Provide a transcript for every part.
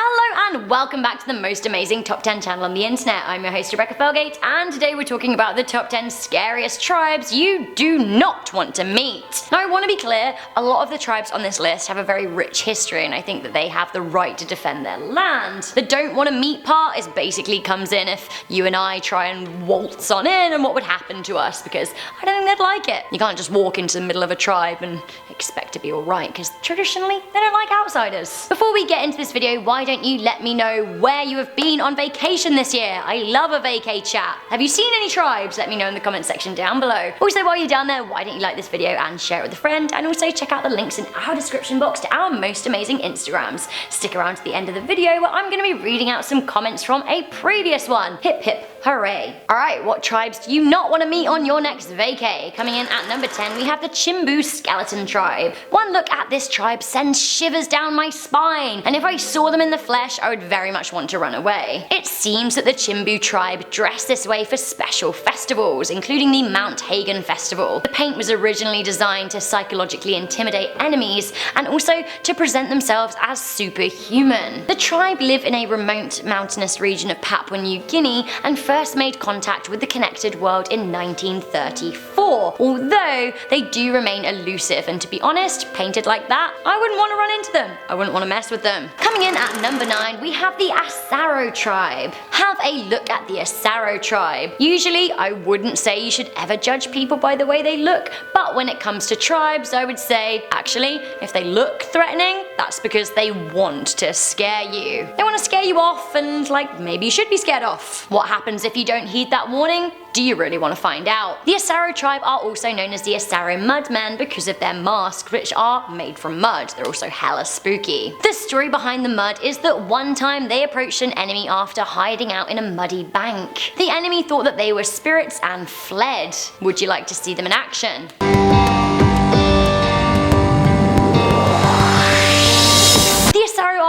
Hello and welcome back to the most amazing top 10 channel on the internet. I'm your host Rebecca Felgate, and today we're talking about the top 10 scariest tribes you do not want to meet. Now I want to be clear, a lot of the tribes on this list have a very rich history, and I think that they have the right to defend their land. The don't want to meet part is basically comes in if you and I try and waltz on in and what would happen to us, because I don't think they'd like it. You can't just walk into the middle of a tribe and expect to be alright, because traditionally they don't like outsiders. Before we get into this video, why don't you let me know where you have been on vacation this year? I love a vacay chat. Have you seen any tribes? Let me know in the comment section down below. Also, while you're down there, why don't you like this video and share it with a friend, and also check out the links in our description box to our most amazing Instagrams. Stick around to the end of the video where I'm going to be reading out some comments from a previous one. Hip hip hooray. Alright, what tribes do you not want to meet on your next vacay? Coming in at number 10, we have the Chim Boo skeleton tribe. One look at this tribe sends shivers down my spine, and if I saw them in the flesh, I would very much want to run away. It seems that the Chim Boo tribe dress this way for special festivals, including the Mount Hagen festival. The paint was originally designed to psychologically intimidate enemies, and also to present themselves as superhuman. The tribe live in a remote mountainous region of Papua New Guinea, and first made contact with the connected world in 1934, although they do remain elusive, and to be honest, painted like that, I wouldn't want to run into them. I wouldn't want to mess with them. Coming in at number 9, we have the Acero tribe. Have a look at the Acero tribe. Usually, I wouldn't say you should ever judge people by the way they look, but when it comes to tribes, I would say, actually, if they look threatening, that's because they want to scare you. They want to scare you off, and like, maybe you should be scared off. What happens if you don't heed that warning? Do you really want to find out? The Acero tribe are also known as the Acero Mudmen because of their masks, which are made from mud. They're also hella spooky. The story behind the mud is that one time they approached an enemy after hiding out in a muddy bank. The enemy thought that they were spirits and fled. Would you like to see them in action?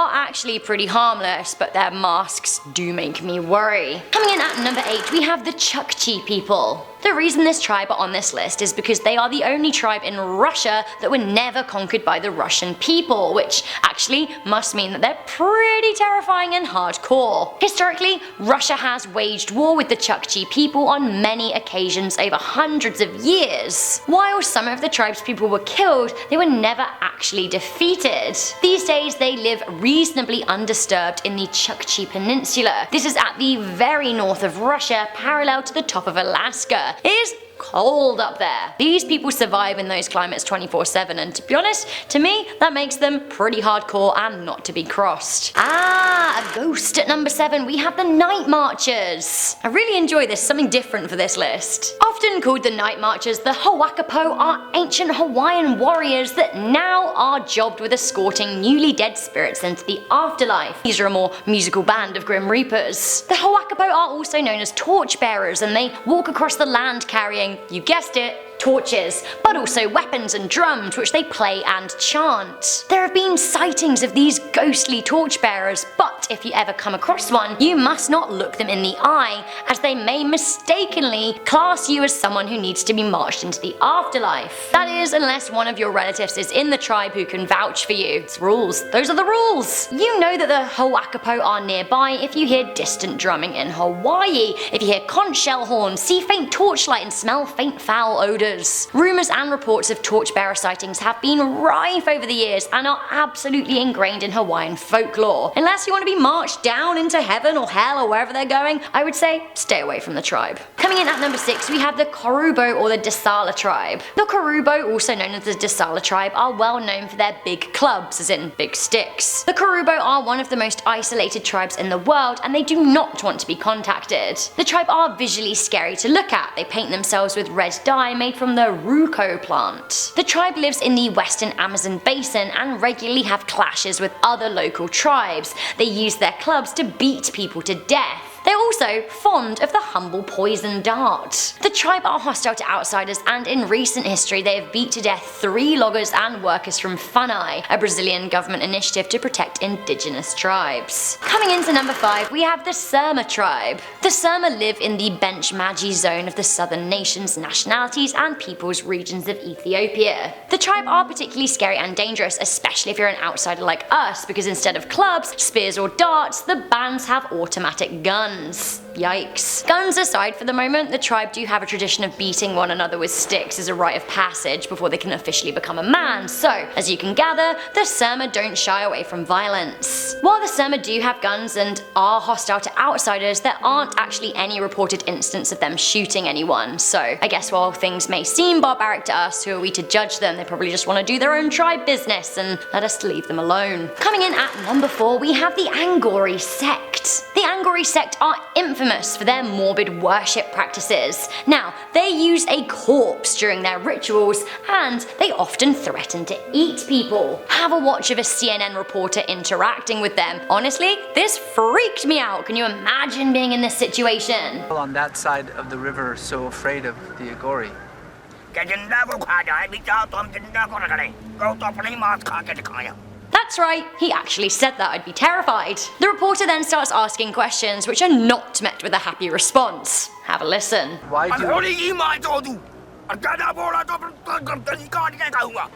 Actually pretty harmless, but their masks do make me worry. Coming in at number 8, we have the Chukchi people. The reason this tribe are on this list is because they are the only tribe in Russia that were never conquered by the Russian people, which actually must mean that they're pretty terrifying and hardcore. Historically, Russia has waged war with the Chukchi people on many occasions over hundreds of years. While some of the tribe's people were killed, they were never actually defeated. These days they live reasonably undisturbed in the Chukchi Peninsula. This is at the very north of Russia, parallel to the top of Alaska. It is cold up there. These people survive in those climates 24/7, and to be honest, to me, that makes them pretty hardcore and not to be crossed. A ghost at number 7, we have the Night Marchers. I really enjoy this, something different for this list. Often called the Night Marchers, the Hawakapo are ancient Hawaiian warriors that now are jobbed with escorting newly dead spirits into the afterlife. These are a more musical band of Grim Reapers. The Hawakapo are also known as torchbearers, and they walk across the land carrying, you guessed it, torches, but also weapons and drums which they play and chant. There have been sightings of these ghostly torchbearers, but if you ever come across one, you must not look them in the eye, as they may mistakenly class you as someone who needs to be marched into the afterlife. That is, unless one of your relatives is in the tribe who can vouch for you. It's rules. Those are the rules. You know that the Hawakapo are nearby if you hear distant drumming in Hawaii, if you hear conch shell horns, see faint torchlight, and smell faint foul odors. Rumours and reports of torchbearer sightings have been rife over the years and are absolutely ingrained in Hawaiian folklore. Unless you want to be marched down into heaven or hell or wherever they're going, I would say stay away from the tribe. Coming in at number 6, we have the Kuru Bow or the Dasala tribe. The Kuru Bow, also known as the Dasala tribe, are well known for their big clubs, as in big sticks. The Kuru Bow are one of the most isolated tribes in the world, and they do not want to be contacted. The tribe are visually scary to look at. They paint themselves with red dye made from the ruco plant. The tribe lives in the western Amazon basin and regularly have clashes with other local tribes. They use their clubs to beat people to death. They They're also fond of the humble poison dart. The tribe are hostile to outsiders, and in recent history they have beat to death 3 loggers and workers from Funai, a Brazilian government initiative to protect indigenous tribes. Coming into number 5, we have the Surma tribe. The Surma live in the Bench Magi zone of the southern nations, nationalities and peoples regions of Ethiopia. The tribe are particularly scary and dangerous, especially if you're an outsider like us, because instead of clubs, spears or darts, the bands have automatic guns. Yikes. Guns aside for the moment, the tribe do have a tradition of beating one another with sticks as a rite of passage before they can officially become a man, so as you can gather, the Surma don't shy away from violence. While the Surma do have guns and are hostile to outsiders, there aren't actually any reported incidents of them shooting anyone, so I guess while things may seem barbaric to us, who are we to judge them? They probably just want to do their own tribe business and let us leave them alone. Coming in at number 4, we have the Aghori sect. The Aghori sect are infamous for their morbid worship practices. Now, they use a corpse during their rituals, and they often threaten to eat people. Have a watch of a CNN reporter interacting with them. Honestly, this freaked me out. Can you imagine being in this situation? People on that side of the river are so afraid of the Aghori. That's right, he actually said that I'd be terrified. The reporter then starts asking questions which are not met with a happy response. Have a listen. Why do...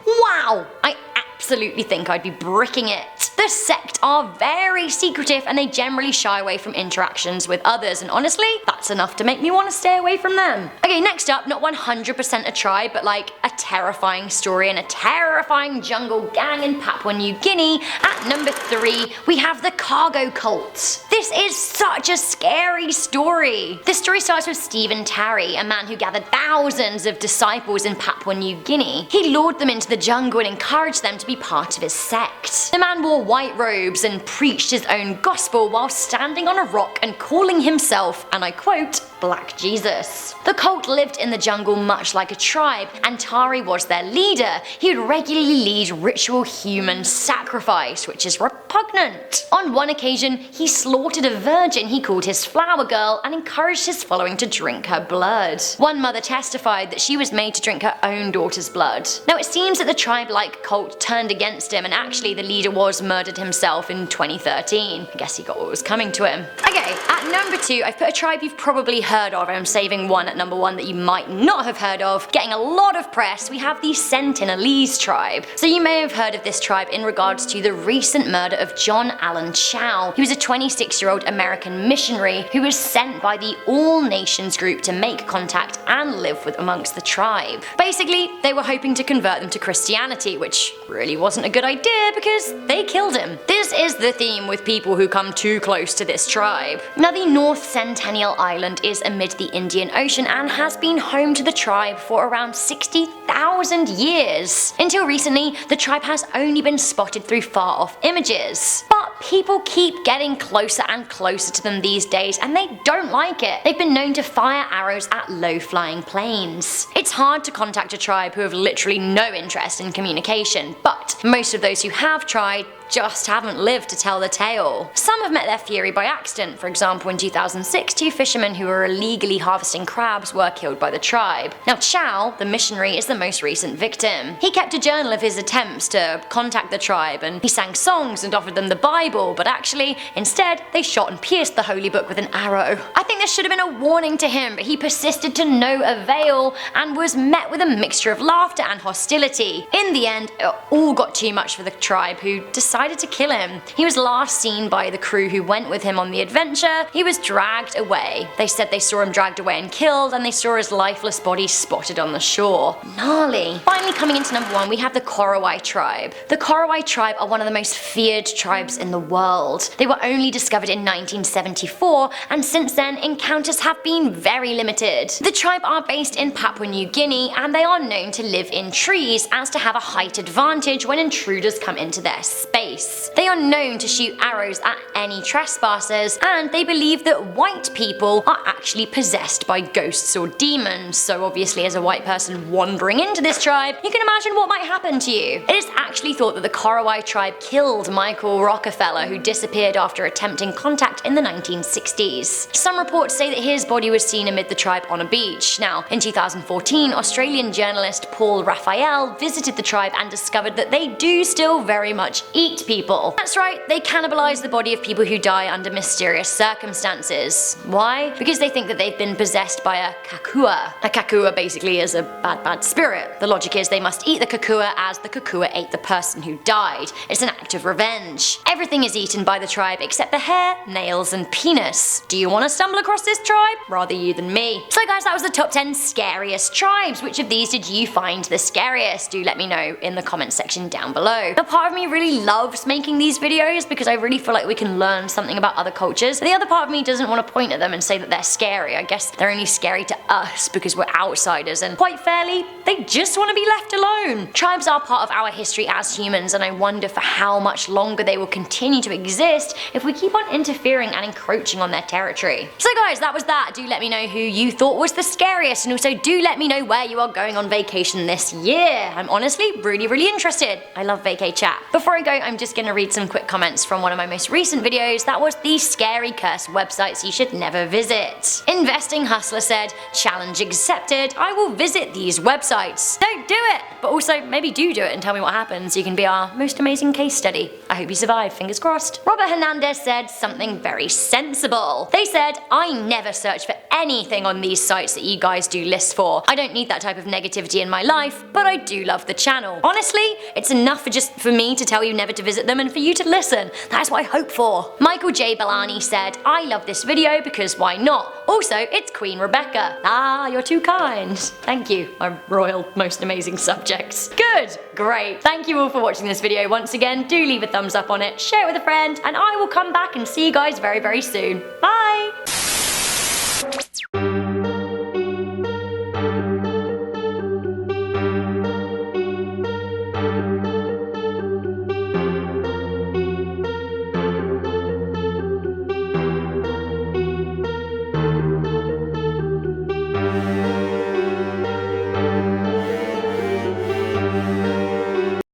Wow! I absolutely think I'd be bricking it. The sect are very secretive and they generally shy away from interactions with others, and honestly, that's enough to make me want to stay away from them. Okay, next up, not 100% a tribe, but like a terrifying story and a terrifying jungle gang in Papua New Guinea. At number 3, we have the cargo cult. This is such a scary story. The story starts with Stephen Tarry, a man who gathered thousands of disciples in Papua New Guinea. He lured them into the jungle and encouraged them to be part of his sect. The man wore white robes and preached his own gospel while standing on a rock and calling himself, and I quote, Black Jesus. The cult lived in the jungle much like a tribe, and Tari was their leader. He would regularly lead ritual human sacrifice, which is repugnant. On one occasion, he slaughtered a virgin he called his flower girl and encouraged his following to drink her blood. One mother testified that she was made to drink her own daughter's blood. Now it seems that the tribe-like cult turned against him, and actually the leader was murdered himself in 2013. I guess he got what was coming to him. Okay, at number 2, I've put a tribe you've probably heard of. I'm saving one at number 1 that you might not have heard of. Getting a lot of press, we have the Sentinelese tribe. So you may have heard of this tribe in regards to the recent murder of John Allen Chow. He was a 26-year-old American missionary who was sent by the All Nations group to make contact and live with amongst the tribe. Basically, they were hoping to convert them to Christianity, which really wasn't a good idea because they killed him. This is the theme with people who come too close to this tribe. Now, the North Centennial Island is amid the Indian Ocean and has been home to the tribe for around 60,000 years. Until recently, the tribe has only been spotted through far-off images. But people keep getting closer and closer to them these days, and they don't like it. They've been known to fire arrows at low-flying planes. It's hard to contact a tribe who have literally no interest in communication, but most of those who have tried just haven't lived to tell the tale. Some have met their fury by accident. For example, in 2006, 2 fishermen who were illegally harvesting crabs were killed by the tribe. Now Chow, the missionary, is the most recent victim. He kept a journal of his attempts to contact the tribe, and he sang songs and offered them the Bible, but actually, instead, they shot and pierced the holy book with an arrow. I think this should have been a warning to him, but he persisted to no avail and was met with a mixture of laughter and hostility. In the end, it all got too much for the tribe, who decided to kill him. He was last seen by the crew who went with him on the adventure. He was dragged away. They said they saw him dragged away and killed, and they saw his lifeless body spotted on the shore. Gnarly. Finally, coming into number 1, we have the Korowai Tribe. The Korowai Tribe are one of the most feared tribes in the world. They were only discovered in 1974, and since then, encounters have been very limited. The tribe are based in Papua New Guinea, and they are known to live in trees as to have a height advantage when intruders come into their space. face. They are known to shoot arrows at any trespassers, and they believe that white people are actually possessed by ghosts or demons. So obviously, as a white person wandering into this tribe, you can imagine what might happen to you. It is actually thought that the Korowai Tribe killed Michael Rockefeller, who disappeared after attempting contact in the 1960s. Some reports say that his body was seen amid the tribe on a beach. Now, in 2014, Australian journalist Paul Raphael visited the tribe and discovered that they do still very much eat people. That's right, they cannibalize the body of people who die under mysterious circumstances. Why? Because they think that they've been possessed by a kakua. A kakua basically is a bad spirit. The logic is they must eat the kakua as the kakua ate the person who died. It's an act of revenge. Everything is eaten by the tribe except the hair, nails, and penis. Do you want to stumble across this tribe? Rather you than me. So guys, that was the top 10 scariest tribes. Which of these did you find the scariest? Do let me know in the comments section down below. Now, part of me really loves making these videos because I really feel like we can learn something about other cultures. The other part of me doesn't want to point at them and say that they're scary. I guess they're only scary to us because we're outsiders, and quite fairly, they just want to be left alone. Tribes are part of our history as humans, and I wonder for how much longer they will continue to exist if we keep on interfering and encroaching on their territory. So guys, that was that. Do let me know who you thought was the scariest, and also do let me know where you are going on vacation this year. I'm honestly really interested. I love vacay chat. Before I go, I'm just gonna read some quick comments from one of my most recent videos. That was the scary curse websites you should never visit. Investing Hustler said, challenge accepted, I will visit these websites. Don't do it! But also, maybe do it and tell me what happens. You can be our most amazing case study. I hope you survive, fingers crossed. Robert Hernandez said something very sensible. They said, I never search for anything on these sites that you guys do lists for. I don't need that type of negativity in my life, but I do love the channel. Honestly, it's enough for me to tell you never to visit them and for you to listen. That's what I hope for. Michael J. Bellani said, I love this video because why not? Also, it's Queen Rebecca. Ah, you're too kind. Thank you, my royal, most amazing subjects. Good, great. Thank you all for watching this video once again. Do leave a thumbs up on it, share it with a friend, and I will come back and see you guys very soon. Bye!